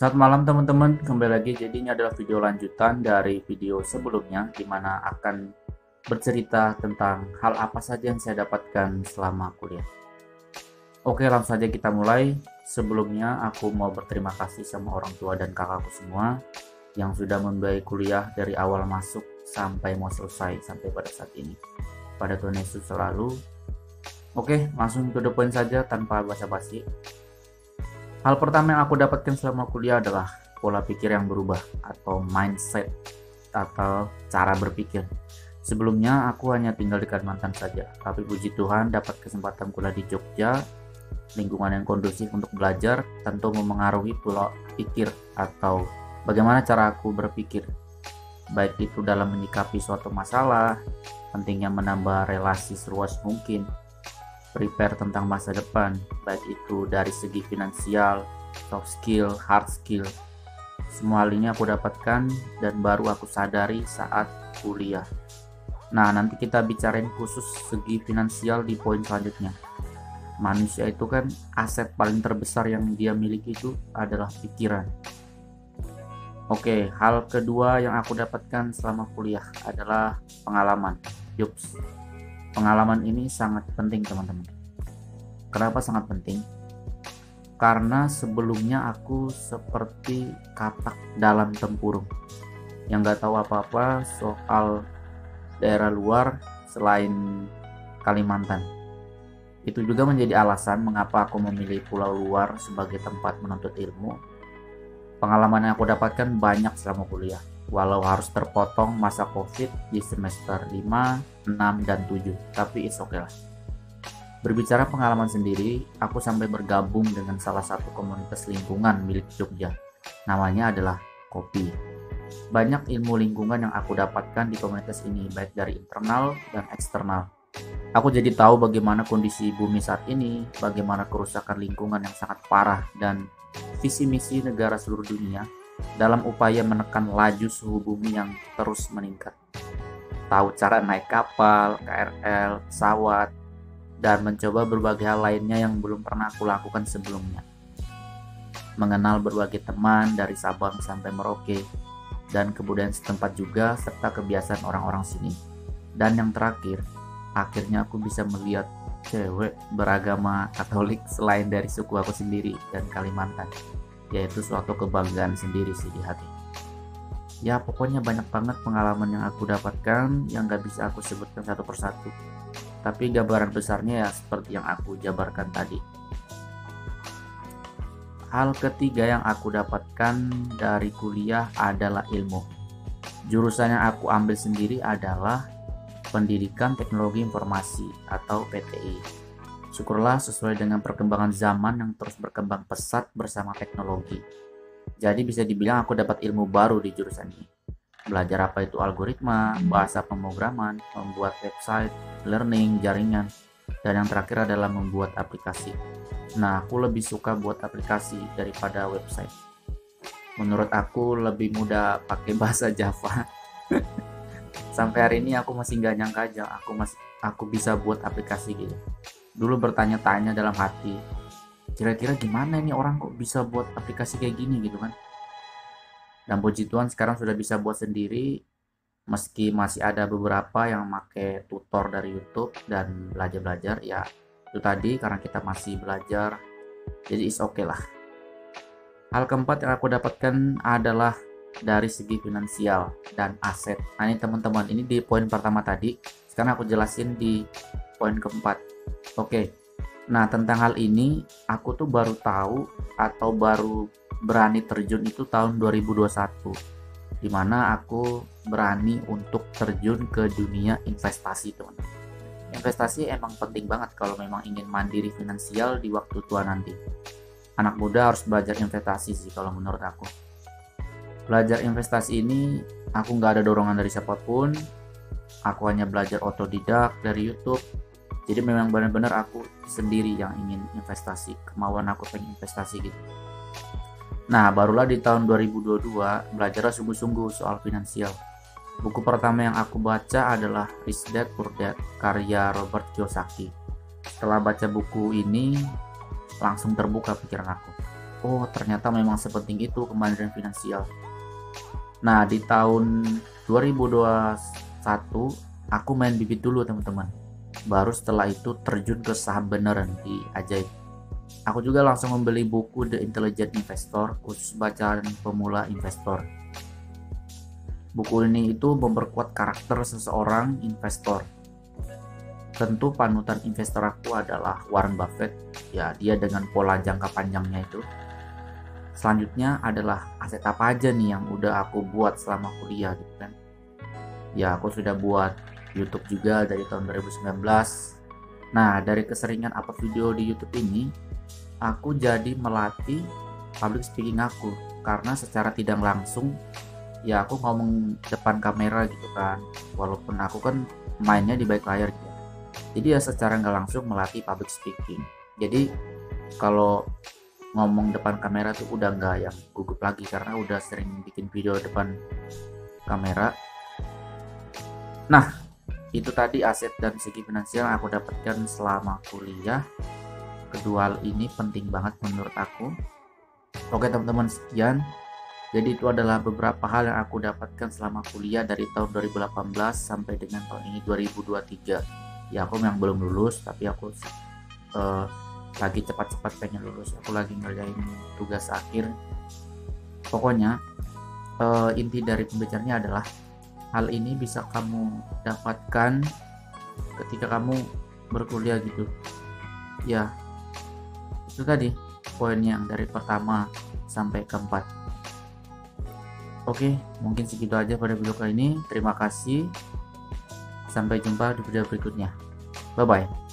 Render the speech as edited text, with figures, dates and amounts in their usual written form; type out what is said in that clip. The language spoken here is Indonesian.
Selamat malam teman-teman, kembali lagi. Jadi ini adalah video lanjutan dari video sebelumnya, di mana akan bercerita tentang hal apa saja yang saya dapatkan selama kuliah. Oke, langsung saja kita mulai. Sebelumnya aku mau berterima kasih sama orang tua dan kakakku semua yang sudah membiayai kuliah dari awal masuk sampai mau selesai sampai pada saat ini. Pada Tuhan Yesus selalu. Oke, langsung to the point saja tanpa basa-basi. Hal pertama yang aku dapatkan selama kuliah adalah pola pikir yang berubah atau mindset atau cara berpikir. Sebelumnya aku hanya tinggal di Kalimantan saja, tapi puji Tuhan dapat kesempatan kuliah di Jogja. Lingkungan yang kondusif untuk belajar tentu memengaruhi pola pikir atau bagaimana cara aku berpikir. Baik itu dalam menyikapi suatu masalah, pentingnya menambah relasi seluas mungkin, prepare tentang masa depan, baik itu dari segi finansial, soft skill, hard skill. Semua hal ini aku dapatkan dan baru aku sadari saat kuliah. Nah, nanti kita bicarain khusus segi finansial di poin selanjutnya. Manusia itu kan aset paling terbesar yang dia miliki itu adalah pikiran. Oke, hal kedua yang aku dapatkan selama kuliah adalah pengalaman. Yups. Pengalaman ini sangat penting teman-teman. Kenapa sangat penting? Karena sebelumnya aku seperti katak dalam tempurung yang gak tahu apa-apa soal daerah luar selain Kalimantan. Itu juga menjadi alasan mengapa aku memilih pulau luar sebagai tempat menuntut ilmu. Pengalaman yang aku dapatkan banyak selama kuliah, walau harus terpotong masa COVID di semester 5, 6, dan 7, tapi it's okay lah. Berbicara pengalaman sendiri, aku sampai bergabung dengan salah satu komunitas lingkungan milik Jogja. Namanya adalah Kopi. Banyak ilmu lingkungan yang aku dapatkan di komunitas ini, baik dari internal dan eksternal. Aku jadi tahu bagaimana kondisi bumi saat ini, bagaimana kerusakan lingkungan yang sangat parah, dan visi misi negara seluruh dunia dalam upaya menekan laju suhu bumi yang terus meningkat. Tahu cara naik kapal, KRL, pesawat, dan mencoba berbagai hal lainnya yang belum pernah aku lakukan sebelumnya. Mengenal berbagai teman dari Sabang sampai Merauke, dan kebudayaan setempat juga, serta kebiasaan orang-orang sini. Dan yang terakhir, akhirnya aku bisa melihat cewek beragama Katolik selain dari suku aku sendiri dan Kalimantan, yaitu suatu kebanggaan sendiri sih di hati. Ya pokoknya banyak banget pengalaman yang aku dapatkan yang gak bisa aku sebutkan satu persatu, tapi gambaran besarnya ya seperti yang aku jabarkan tadi. Hal ketiga yang aku dapatkan dari kuliah adalah ilmu. Jurusan yang aku ambil sendiri adalah Pendidikan Teknologi Informasi atau PTI. Syukurlah sesuai dengan perkembangan zaman yang terus berkembang pesat bersama teknologi. Jadi bisa dibilang aku dapat ilmu baru di jurusan ini. Belajar apa itu algoritma, bahasa pemrograman, membuat website, learning, jaringan, dan yang terakhir adalah membuat aplikasi. Nah, aku lebih suka buat aplikasi daripada website. Menurut aku lebih mudah pakai bahasa Java. Sampai hari ini aku masih nggak nyangka aja aku bisa buat aplikasi gitu. Dulu bertanya-tanya dalam hati, kira-kira gimana ini orang kok bisa buat aplikasi kayak gini gitu kan. Dan puji Tuhan sekarang sudah bisa buat sendiri, meski masih ada beberapa yang pakai tutor dari YouTube dan belajar-belajar. Ya itu tadi, karena kita masih belajar, jadi is okay lah. Hal keempat yang aku dapatkan adalah dari segi finansial dan aset. Nah ini teman-teman, ini di poin pertama tadi, sekarang aku jelasin di poin keempat. Oke, nah tentang hal ini aku tuh baru tahu atau baru berani terjun itu tahun 2021, dimana aku berani untuk terjun ke dunia investasi teman-teman. Investasi emang penting banget kalau memang ingin mandiri finansial di waktu tua nanti. Anak muda harus belajar investasi sih kalau menurut aku. Belajar investasi ini aku nggak ada dorongan dari siapapun, aku hanya belajar otodidak dari YouTube. Jadi memang benar-benar aku sendiri yang ingin investasi, kemauan aku pengen investasi gitu. Nah barulah di tahun 2022 belajar sungguh-sungguh soal finansial. Buku pertama yang aku baca adalah Rich Dad Poor Dad karya Robert Kiyosaki. Setelah baca buku ini langsung terbuka pikiran aku. oh ternyata memang sepenting itu kemandirian finansial. Nah, di tahun 2021 aku main bibit dulu teman-teman. Baru setelah itu terjun ke saham beneran di Ajaib. Aku juga langsung membeli buku The Intelligent Investor khusus bacaan pemula investor. Buku ini itu memperkuat karakter seseorang investor. Tentu panutan investor aku adalah Warren Buffett. Ya, dia dengan pola jangka panjangnya itu. Selanjutnya adalah aset apa aja nih yang udah aku buat selama kuliah gitu kan. Ya, aku sudah buat YouTube juga dari tahun 2019. Nah, dari keseringan upload video di YouTube ini, aku jadi melatih public speaking aku. Karena secara tidak langsung, ya aku ngomong depan kamera gitu kan. Walaupun aku kan mainnya di balik layar gitu. Jadi ya secara nggak langsung melatih public speaking. Jadi kalau ngomong depan kamera tuh udah nggak yang gugup lagi karena udah sering bikin video depan kamera. Nah, itu tadi aset dan segi finansial yang aku dapatkan selama kuliah. Kedua hal ini penting banget menurut aku. Oke teman-teman, sekian. Jadi itu adalah beberapa hal yang aku dapatkan selama kuliah dari tahun 2018 sampai dengan tahun ini 2023. Ya aku memang belum lulus, tapi aku lagi cepat-cepat pengen lulus. Aku lagi ngerjain tugas akhir. Pokoknya inti dari pembicaranya adalah hal ini bisa kamu dapatkan ketika kamu berkuliah gitu. Ya, itu tadi poin yang dari pertama sampai keempat. Oke, mungkin segitu aja pada video kali ini. Terima kasih. Sampai jumpa di video berikutnya. Bye-bye.